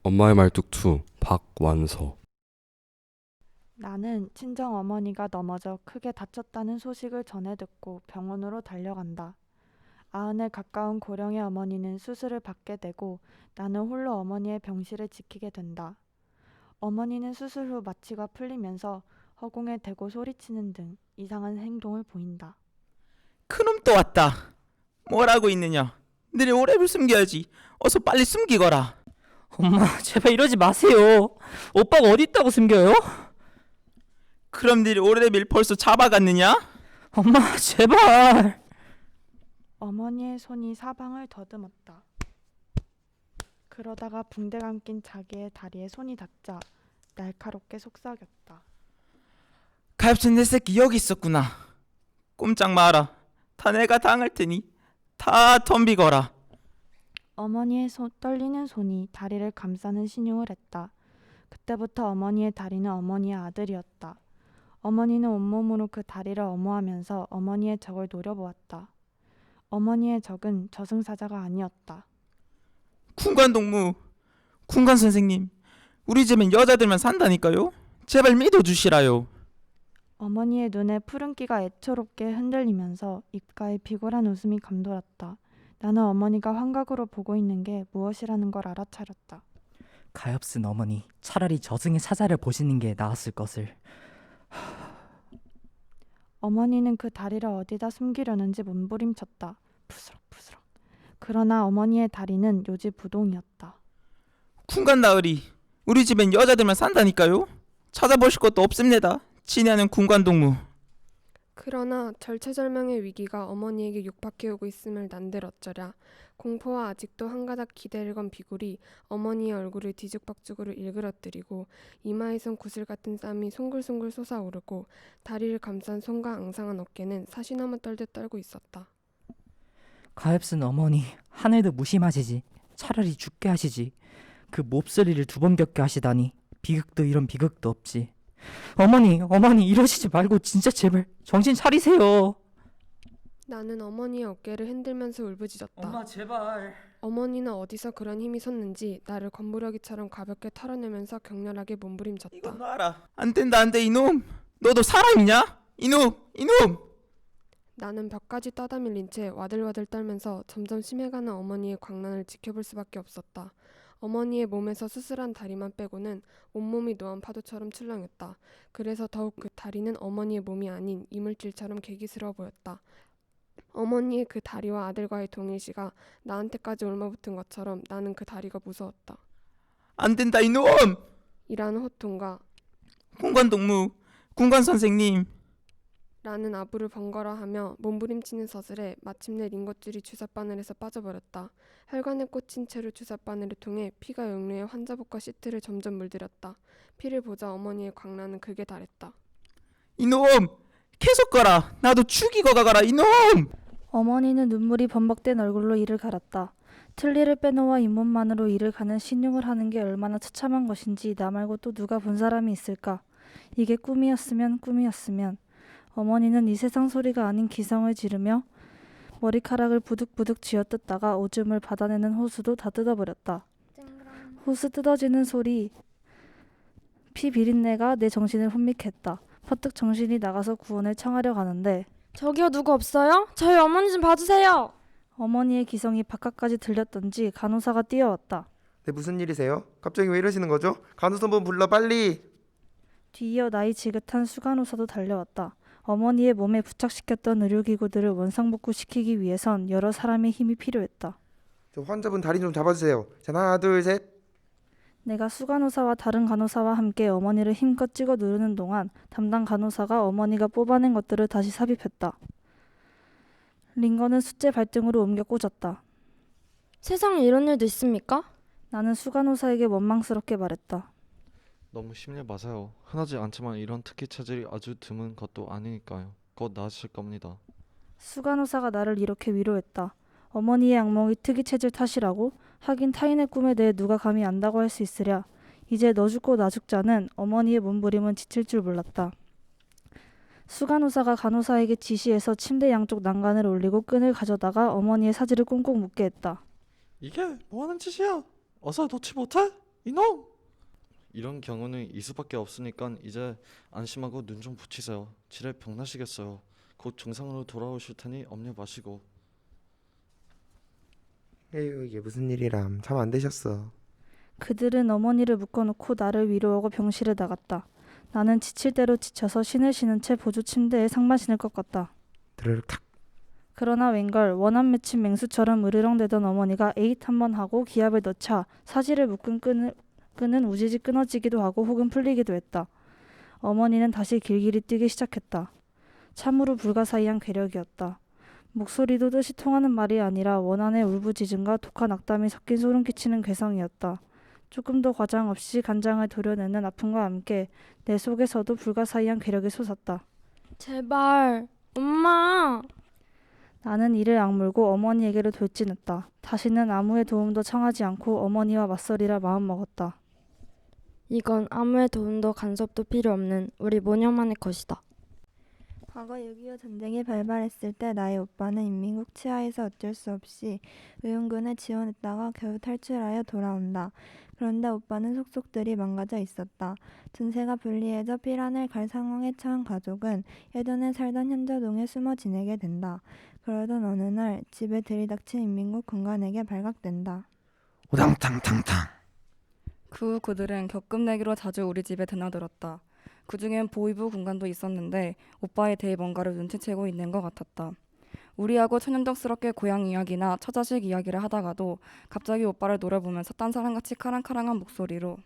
엄마의 말뚝2 박완서. 나는 친정 어머니가 넘어져 크게 다쳤다는 소식을 전해 듣고 병원으로 달려간다. 아흔에 가까운 고령의 어머니는 수술을 받게 되고 나는 홀로 어머니의 병실을 지키게 된다. 어머니는 수술 후 마취가 풀리면서 허공에 대고 소리치는 등 이상한 행동을 보인다. 그놈 또 왔다. 뭐라고 있느냐. 너네 오래를 숨겨야지. 어서 빨리 숨기거라. 엄마, 제발 이러지 마세요. 오빠가 어디 있다고 숨겨요? 그럼 너네 오래를 벌써 잡아갔느냐? 엄마, 제발. 어머니의 손이 사방을 더듬었다. 그러다가 붕대 감긴 자기의 다리에 손이 닿자 날카롭게 속삭였다. 가엾은 내 새끼 여기 있었구나. 꼼짝 마라. 다 내가 당할 테니 다 덤비거라. 어머니의 떨리는 손이 다리를 감싸는 신용을 했다. 그때부터 어머니의 다리는 어머니의 아들이었다. 어머니는 온몸으로 그 다리를 엄호하면서 어머니의 적을 노려보았다. 어머니의 적은 저승사자가 아니었다. 군관동무, 군관 선생님, 우리 집엔 여자들만 산다니까요. 제발 믿어주시라요. 어머니의 눈에 푸른기가 애처롭게 흔들리면서 입가에 비굴한 웃음이 감돌았다. 나는 어머니가 환각으로 보고 있는 게 무엇이라는 걸 알아차렸다. 가엾은 어머니, 차라리 저승의 사자를 보시는 게 나았을 것을. 어머니는 그 다리를 어디다 숨기려는지 몸부림쳤다. 푸스럭푸스럭. 그러나 어머니의 다리는 요지부동이었다. 군관 나으리, 우리 집엔 여자들만 산다니까요. 찾아보실 것도 없습니다. 친애하는 군관동무. 그러나 절체절명의 위기가 어머니에게 육박해오고 있음을 난들 어쩌랴. 공포와 아직도 한가닥 기대를 건 비굴이 어머니의 얼굴을 뒤죽박죽으로 일그러뜨리고 이마에선 구슬 같은 땀이 송글송글 솟아오르고 다리를 감싼 손과 앙상한 어깨는 사시나무 떨듯 떨고 있었다. 가엾은 어머니, 하늘도 무심하시지. 차라리 죽게 하시지. 그 몹소리를 2번 겪게 하시다니. 비극도 이런 비극도 없지. 어머니 이러시지 말고 진짜 제발 정신 차리세요. 나는 어머니의 어깨를 흔들면서 울부짖었다. 엄마, 제발. 어머니는 어디서 그런 힘이 솟는지 나를 건부려기처럼 가볍게 털어내면서 격렬하게 이거 몸부림쳤다. 놔라. 안 된다 안 돼 이놈. 너도 사람이냐? 이놈. 나는 벽까지 떠다밀린 채 와들와들 떨면서 점점 심해가는 어머니의 광란을 지켜볼 수밖에 없었다. 어머니의 몸에서 수술한 다리만 빼고는 온몸이 노한 파도처럼 출렁였다. 그래서 더욱 그 다리는 어머니의 몸이 아닌 이물질처럼 괴기스러워 보였다. 어머니의 그 다리와 아들과의 동일시가 나한테까지 옮아붙은 것처럼 나는 그 다리가 무서웠다. 안 된다 이놈. 이라는 호통과 군관동무, 군관 선생님. 라는 아부를 번갈아하며 몸부림치는 서슬에 마침내 링것줄이 주사바늘에서 빠져버렸다. 혈관에 꽂힌 채로 주사바늘을 통해 피가 역류해 환자복과 시트를 점점 물들였다. 피를 보자 어머니의 광란은 극에 달했다. 이놈. 계속 가라. 나도 죽이고 가거라 이놈. 어머니는 눈물이 범벅된 얼굴로 이를 갈았다. 틀니를 빼놓아 잇몸만으로 이를 가는 신용을 하는 게 얼마나 처참한 것인지 나 말고 또 누가 본 사람이 있을까. 이게 꿈이었으면. 어머니는 이 세상 소리가 아닌 기성을 지르며 머리카락을 부득부득 쥐어뜯다가 오줌을 받아내는 호수도 다 뜯어버렸다. 호수 뜯어지는 소리, 피 비린내가 내 정신을 혼미했다. 퍼뜩 정신이 나가서 구원을 청하려 가는데 저기요, 누구 없어요? 저희 어머니 좀 봐주세요. 어머니의 기성이 바깥까지 들렸던지 간호사가 뛰어왔다. 네, 무슨 일이세요? 갑자기 왜 이러시는 거죠? 간호사 분 불러 빨리. 뒤이어 나이 지긋한 수간호사도 달려왔다. 어머니의 몸에 부착시켰던 의료기구들을 원상복구시키기 위해선 여러 사람의 힘이 필요했다. 저 환자분 다리 좀 잡아주세요. 자, 하나 둘 셋. 내가 수간호사와 다른 간호사와 함께 어머니를 힘껏 찍어 누르는 동안 담당 간호사가 어머니가 뽑아낸 것들을 다시 삽입했다. 링거는 숫제 발등으로 옮겨 꽂았다. 세상에 이런 일도 있습니까? 나는 수간호사에게 원망스럽게 말했다. 너무 심려 마세요. 흔하지 않지만 이런 특이 체질이 아주 드문 것도 아니니까요. 곧 나으실 겁니다. 수간호사가 나를 이렇게 위로했다. 어머니의 악몽이 특이 체질 탓이라고? 하긴 타인의 꿈에 대해 누가 감히 안다고 할 수 있으랴. 이제 너 죽고 나 죽자는 어머니의 몸부림은 지칠 줄 몰랐다. 수간호사가 간호사에게 지시해서 침대 양쪽 난간을 올리고 끈을 가져다가 어머니의 사지를 꽁꽁 묶게 했다. 이게 뭐하는 짓이야? 어서 놓지 못해? 이놈! 이런 경우는 이 수밖에 없으니까 이제 안심하고 눈 좀 붙이세요. 지레 병나시겠어요. 곧 정상으로 돌아오실 테니 염려 마시고. 에휴, 이게 무슨 일이람. 잠 안 되셨어. 그들은 어머니를 묶어놓고 나를 위로하고 병실에 나갔다. 나는 지칠 대로 지쳐서 신을 신은 채 보조 침대에 상만 신을 것 같다. 드르륵 탁. 그러나 웬걸 원한 맺힌 맹수처럼 으르렁대던 어머니가 에잇 한번 하고 기압을 넣자 사지를 묶은 끈은 우지지 끊어지기도 하고 혹은 풀리기도 했다. 어머니는 다시 길길이 뛰기 시작했다. 참으로 불가사의한 괴력이었다. 목소리도 뜻이 통하는 말이 아니라 원한의 울부짖음과 독한 악담이 섞인 소름 끼치는 괴성이었다. 조금도 과장 없이 간장을 도려내는 아픔과 함께 내 속에서도 불가사의한 괴력이 솟았다. 제발, 엄마. 나는 이를 악물고 어머니에게로 돌진했다. 다시는 아무의 도움도 청하지 않고 어머니와 맞서리라 마음먹었다. 이건 아무의 도움도 간섭도 필요 없는 우리 모녀만의 것이다. 과거 6.25 전쟁이 발발했을 때 나의 오빠는 인민국 치하에서 어쩔 수 없이 의용군에 지원했다가 겨우 탈출하여 돌아온다. 그런데 오빠는 속속들이 망가져 있었다. 전세가 불리해져 피란을 갈 상황에 처한 가족은 예전에 살던 현저동에 숨어 지내게 된다. 그러던 어느 날 집에 들이닥친 인민국 군관에게 발각된다. 우당탕탕탕. 그 후 그들은 격금 내기로 자주 우리 집에 드나들었다. 그중엔 보이부 군관도 있었는데 오빠에 대해 뭔가를 눈치채고 있는 것 같았다. 우리하고 천연덕스럽게 고향 이야기나 처자식 이야기를 하다가도 갑자기 오빠를 노려보면서 딴 사람같이 카랑카랑한 목소리로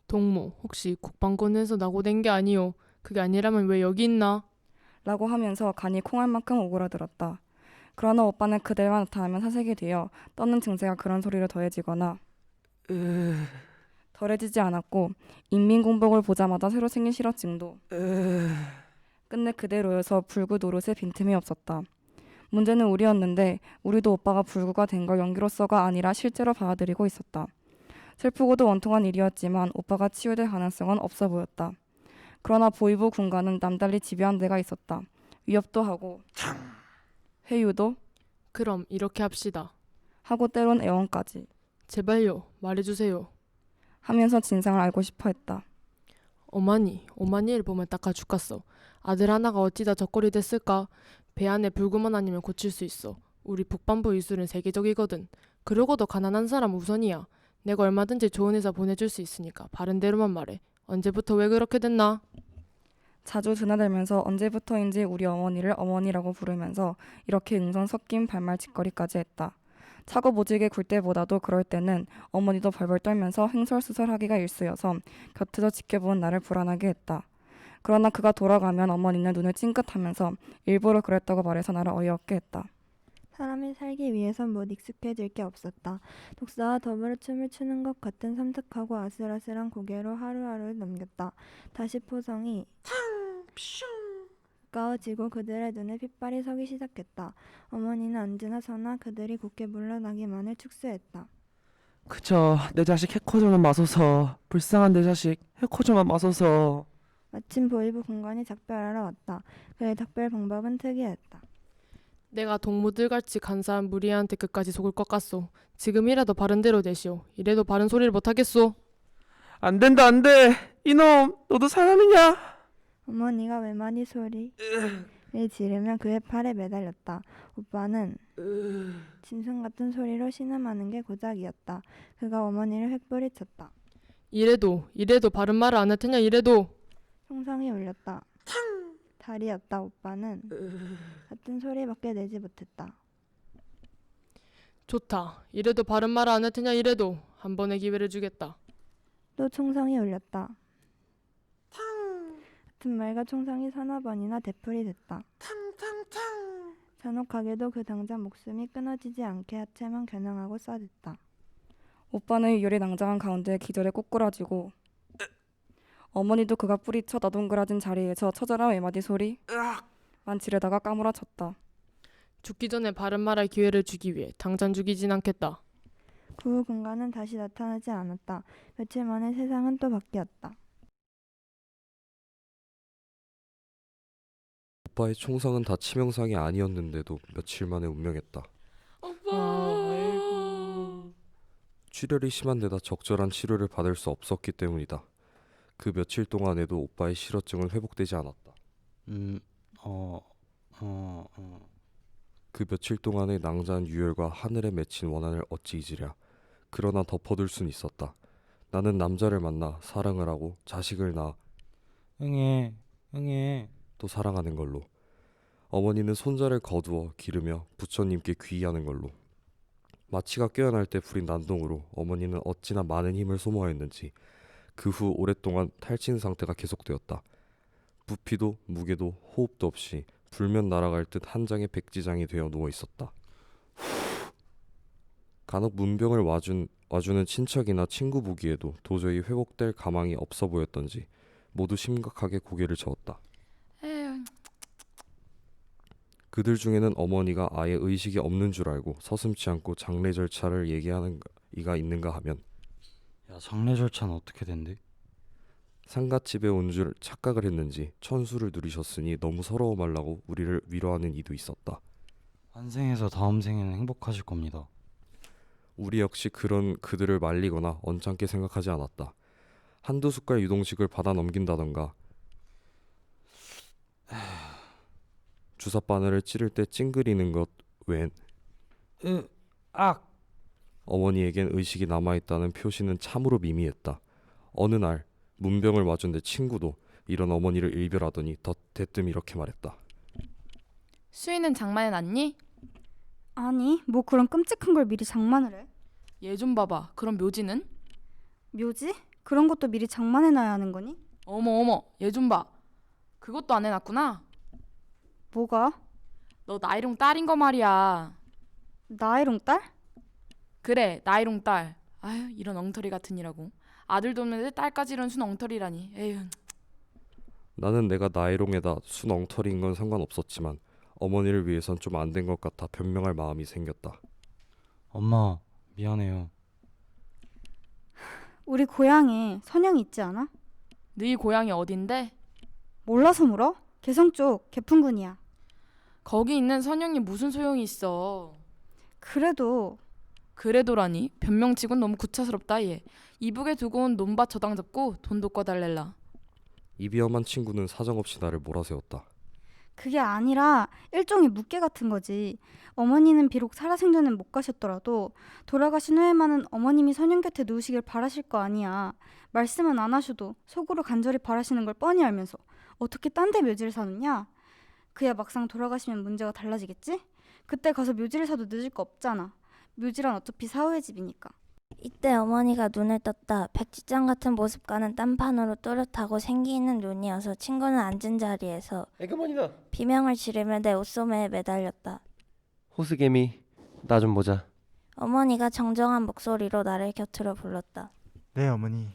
동무, 혹시 국방권에서 나고된 게 아니오? 그게 아니라면 왜 여기 있나? 라고 하면서 간이 콩할 만큼 오그라들었다. 그러나 오빠는 그대와 나타나면 사색이 되어 떠는 증세가 그런 소리로 더해지거나 덜해지지 않았고 인민공복을 보자마자 새로 생긴 실어증도 끝내 그대로여서 불구 노릇에 빈틈이 없었다. 문제는 우리였는데 우리도 오빠가 불구가 된 걸 연기로서가 아니라 실제로 받아들이고 있었다. 슬프고도 원통한 일이었지만 오빠가 치유될 가능성은 없어 보였다. 그러나 보이부 군관은 남달리 집요한 데가 있었다. 위협도 하고 회유도 그럼 이렇게 합시다. 하고 때론 애원까지 제발요, 말해주세요. 하면서 진상을 알고 싶어 했다. 어머니를 보면 닦아 죽겠어. 아들 하나가 어찌다 젖거리 됐을까? 배 안에 불구만 아니면 고칠 수 있어. 우리 북반부 이술은 세계적이거든. 그러고도 가난한 사람 우선이야. 내가 얼마든지 좋은 회사 보내줄 수 있으니까 바른 대로만 말해. 언제부터 왜 그렇게 됐나? 자주 드나들면서 언제부터인지 우리 어머니를 어머니라고 부르면서 이렇게 응선 섞인 발말짓거리까지 했다. 차고 모질게 굴 때보다도 그럴 때는 어머니도 벌벌 떨면서 횡설수설하기가 일쑤여서 곁에서 지켜보는 나를 불안하게 했다. 그러나 그가 돌아가면 어머니는 눈을 찡긋하면서 일부러 그랬다고 말해서 나를 어이없게 했다. 사람이 살기 위해선 못 익숙해질 게 없었다. 독사와 더불어 춤을 추는 것 같은 섬뜩하고 아슬아슬한 고개로 하루하루를 넘겼다. 다시 포성이 가까워지고 그들의 눈에 핏발이 서기 시작했다. 어머니는 언제나 서나 그들이 곧게 물러나기만을 축소했다. 그저 내 자식 해코지만 마소서. 불쌍한 내 자식 해코지만 마소서. 마침 보이부 군관이 작별하러 왔다. 그의 작별 방법은 특이했다. 내가 동무들같이 간사한 무리한테 끝까지 속을 것 같소. 지금이라도 바른 대로 되시오. 이래도 바른 소리를 못하겠소. 안 된다, 안 돼. 이놈, 너도 사람이냐? 어머니가 외마디 소리를 지르며 그의 팔에 매달렸다. 오빠는 짐승 같은 소리로 신음하는 게 고작이었다. 그가 어머니를 획부리쳤다. 이래도 바른 말을 안 할 테냐 이래도. 총성이 울렸다. 다리였다. 오빠는 같은 소리밖에 내지 못했다. 좋다. 이래도 바른 말을 안 할 테냐 이래도. 한 번의 기회를 주겠다. 또 총성이 울렸다. 같은 말과 총성이 서너 번이나 되풀이 됐다. 잔혹하게도 그 당장 목숨이 끊어지지 않게 하체만 겨냥하고 쏴댔다. 오빠는 열이 낭장한 가운데 기절에 꼬꾸라지고 어머니도 그가 뿌리쳐 나동그라진 자리에서 처절한 외마디 소리만 지르다가 까무라쳤다. 죽기 전에 바른 말할 기회를 주기 위해 당장 죽이진 않겠다. 그 후 군관은 다시 나타나지 않았다. 며칠 만에 세상은 또 바뀌었다. 오빠의 총상은 다 치명상이 아니었는데도 며칠 만에 운명했다. 오빠. 출혈이 심한 데다 적절한 치료를 받을 수 없었기 때문이다. 그 며칠 동안에도 오빠의 실어증은 회복되지 않았다. 그 며칠 동안의 낭자한 유혈과 하늘에 맺힌 원한을 어찌 잊으랴. 그러나 덮어둘 순 있었다. 나는 남자를 만나 사랑을 하고 자식을 낳아 응애 또 사랑하는 걸로. 어머니는 손자를 거두어 기르며 부처님께 귀의하는 걸로. 마취가 깨어날 때 부린 난동으로 어머니는 어찌나 많은 힘을 소모하였는지 그 후 오랫동안 탈진 상태가 계속되었다. 부피도 무게도 호흡도 없이 불면 날아갈 듯 한 장의 백지장이 되어 누워 있었다. 간혹 문병을 와주는 친척이나 친구 보기에도 도저히 회복될 가망이 없어 보였던지 모두 심각하게 고개를 저었다. 그들 중에는 어머니가 아예 의식이 없는 줄 알고 서슴지 않고 장례 절차를 얘기하는 이가 있는가 하면, 야, 장례 절차는 어떻게 된대? 상갓집에 온 줄 착각을 했는지 천수를 누리셨으니 너무 서러워 말라고 우리를 위로하는 이도 있었다. 한 생에서 다음 생에는 행복하실 겁니다. 우리 역시 그런 그들을 말리거나 언짢게 생각하지 않았다. 한두 숟갈 유동식을 받아 넘긴다던가 주사 바늘을 찌를 때 찡그리는 것 외엔 어머니에겐 의식이 남아있다는 표시는 참으로 미미했다. 어느 날 문병을 와준 내 친구도 이런 어머니를 일별하더니 대뜸 이렇게 말했다. 수희는 장만해 놨니? 아니, 뭐 그런 끔찍한 걸 미리 장만을 해? 얘 좀 봐봐. 그럼 묘지는? 묘지? 그런 것도 미리 장만해놔야 하는 거니? 어머, 얘 좀 봐. 그것도 안 해놨구나. 뭐가? 너 나이롱 딸인 거 말이야. 나이롱 딸? 그래, 나이롱 딸. 아유, 이런 엉터리 같으니라고. 아들도 없는데 딸까지 이런 순 엉터리라니. 에휴. 나는 내가 나이롱에다 순 엉터리인 건 상관없었지만 어머니를 위해선 좀 안 된 것 같아 변명할 마음이 생겼다. 엄마, 미안해요. 우리 고향에 선영이 있지 않아? 너희 고향이 어딘데? 몰라서 물어? 개성 쪽 개풍군이야. 거기 있는 선영이 무슨 소용이 있어. 그래도라니? 변명치곤 너무 구차스럽다 얘. 이북에 두고 온 논밭 저당 잡고 돈도 꺼달래라. 입이 험한 친구는 사정없이 나를 몰아세웠다. 그게 아니라 일종의 묵계 같은 거지. 어머니는 비록 살아생전엔 못 가셨더라도 돌아가신 후에만은 어머님이 선영 곁에 누우시길 바라실 거 아니야. 말씀은 안 하셔도 속으로 간절히 바라시는 걸 뻔히 알면서 어떻게 딴 데 묘지를 사느냐? 그야 막상 돌아가시면 문제가 달라지겠지? 그때 가서 묘지를 사도 늦을 거 없잖아. 묘지란 어차피 사후의 집이니까. 이때 어머니가 눈을 떴다. 백지장 같은 모습과는 딴판으로 또렷하고 생기 있는 눈이어서 친구는 앉은 자리에서 에그머니다. 비명을 지르며 내 옷소매에 매달렸다. 호스개미, 나 좀 보자. 어머니가 정정한 목소리로 나를 곁으로 불렀다. 네, 어머니.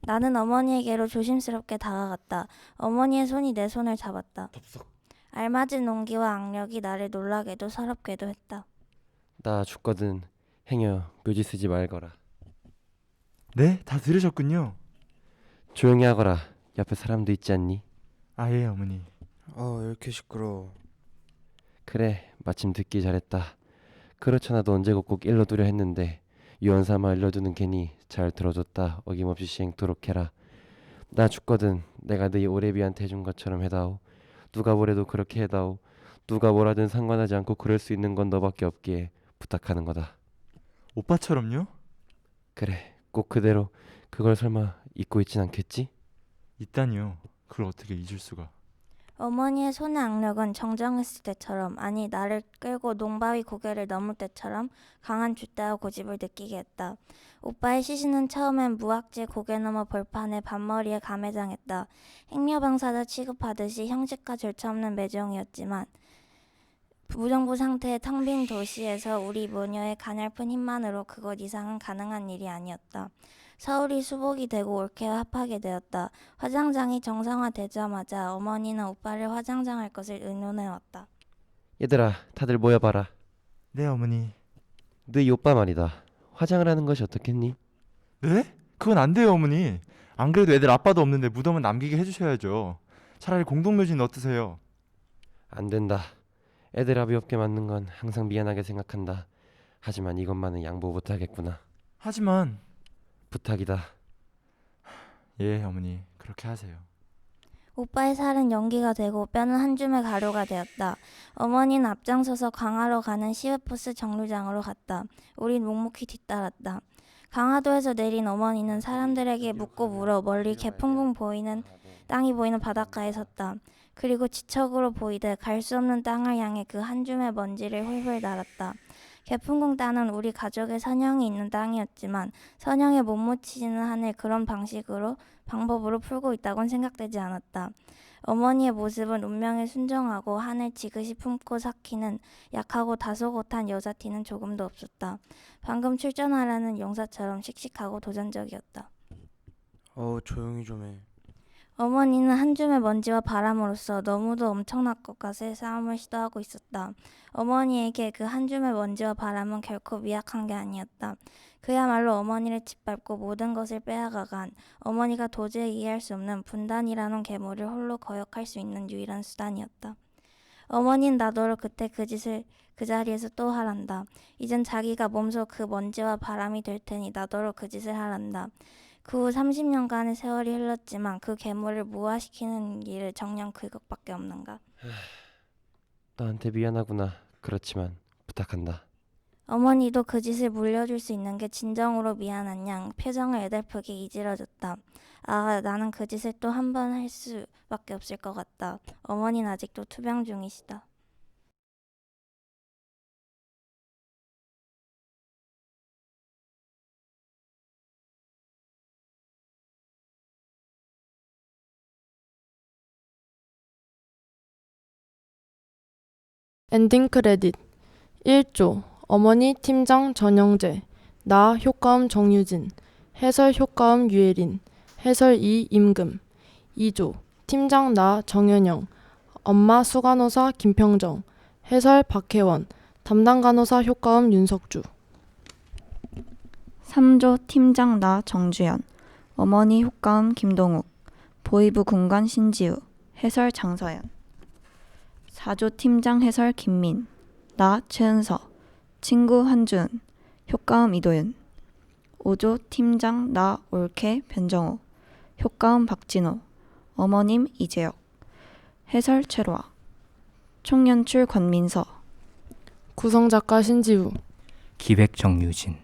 나는 어머니에게로 조심스럽게 다가갔다. 어머니의 손이 내 손을 잡았다. 알맞은 온기와 악력이 나를 놀라게도 서럽게도 했다. 나 죽거든. 행여 묘지 쓰지 말거라. 네, 다 들으셨군요. 조용히 하거라. 옆에 사람도 있지 않니? 아, 예, 어머니. 왜 이렇게 시끄러워. 그래, 마침 듣기 잘했다. 그렇잖아도 언제고 꼭 일러두려 했는데 유언삼아 일러두는 괜히 잘 들어줬다. 어김없이 시행토록 해라. 나 죽거든. 내가 너희 오래비한테 해준 것처럼 해다오. 누가 뭐래도 그렇게 해다오. 누가 뭐라든 상관하지 않고 그럴 수 있는 건 너밖에 없기에 부탁하는 거다. 오빠처럼요? 그래, 꼭 그대로. 그걸 설마 잊고 있진 않겠지? 있다니요. 그걸 어떻게 잊을 수가. 어머니의 손의 악력은 정정했을 때처럼, 아니 나를 끌고 농바위 고개를 넘을 때처럼 강한 줏대와 고집을 느끼게 했다. 오빠의 시신은 처음엔 무악재 고개 넘어 벌판에 반머리에 감회당했다. 행려방사자 취급하듯이 형식과 절차 없는 매정이었지만 무정부 상태의 텅 빈 도시에서 우리 모녀의 가냘픈 힘만으로 그것 이상은 가능한 일이 아니었다. 서울이 수복이 되고 올케와 합하게 되었다. 화장장이 정상화되자마자 어머니는 오빠를 화장장할 것을 의논해왔다. 얘들아, 다들 모여봐라. 네, 어머니. 너희 오빠 말이다. 화장을 하는 것이 어떻겠니? 네? 그건 안 돼요, 어머니. 안 그래도 애들 아빠도 없는데 무덤은 남기게 해주셔야죠. 차라리 공동묘지는 어떠세요? 안 된다. 애들 아비 없게 맞는 건 항상 미안하게 생각한다. 하지만 이것만은 양보 못하겠구나. 하지만 부탁이다. 예, 어머니. 그렇게 하세요. 오빠의 살은 연기가 되고 뼈는 한 줌의 가루가 되었다. 어머니는 앞장서서 강화로 가는 시외버스 정류장으로 갔다. 우린 묵묵히 뒤따랐다. 강화도에서 내린 어머니는 사람들에게 묻고 물어 멀리 개풍봉 보이는 땅이 보이는 바닷가에 섰다. 그리고 지척으로 보이듯 갈 수 없는 땅을 향해 그 한 줌의 먼지를 훌훌 날았다. 개풍공 땅은 우리 가족의 선영이 있는 땅이었지만 선영에 못 묻히지는 않을 그런 방법으로 풀고 있다곤 생각되지 않았다. 어머니의 모습은 운명에 순종하고 하늘 지그시 품고 삭히는 약하고 다소곳한 여자티는 조금도 없었다. 방금 출전하라는 용사처럼 씩씩하고 도전적이었다. 조용히 좀 해. 어머니는 한 줌의 먼지와 바람으로써 너무도 엄청날 것 같은 싸움을 시도하고 있었다. 어머니에게 그 한 줌의 먼지와 바람은 결코 미약한 게 아니었다. 그야말로 어머니를 짓밟고 모든 것을 빼앗아간 어머니가 도저히 이해할 수 없는 분단이라는 괴물을 홀로 거역할 수 있는 유일한 수단이었다. 어머니는 나더러 그때 그 짓을 그 자리에서 또 하란다. 이젠 자기가 몸소 그 먼지와 바람이 될 테니 나더러 그 짓을 하란다. 그 후 30년간의 세월이 흘렀지만 그 괴물을 무화시키는 일을 정녕 그것밖에 없는가. 너한테 미안하구나. 그렇지만 부탁한다. 어머니도 그 짓을 물려줄 수 있는 게 진정으로 미안한 양 표정을 애달프게 이지러졌다. 아, 나는 그 짓을 또 한 번 할 수밖에 없을 것 같다. 어머니는 아직도 투병 중이시다. 엔딩 크레딧 1조 어머니 팀장 전영재 나 효과음 정유진 해설 효과음 유예린 해설 임금 2조 팀장 나 정현영 엄마 수간호사 김평정 해설 박혜원 담당 간호사 효과음 윤석주 3조 팀장 나 정주연 어머니 효과음 김동욱 보이부 군관 신지우 해설 장서연 4조 팀장 해설 김민 나 최은서 친구 한준 효과음 이도윤 5조 팀장 나 올케 변정호 효과음 박진호 어머님 이재혁 해설 최로아 총연출 권민서 구성작가 신지우 기획 정유진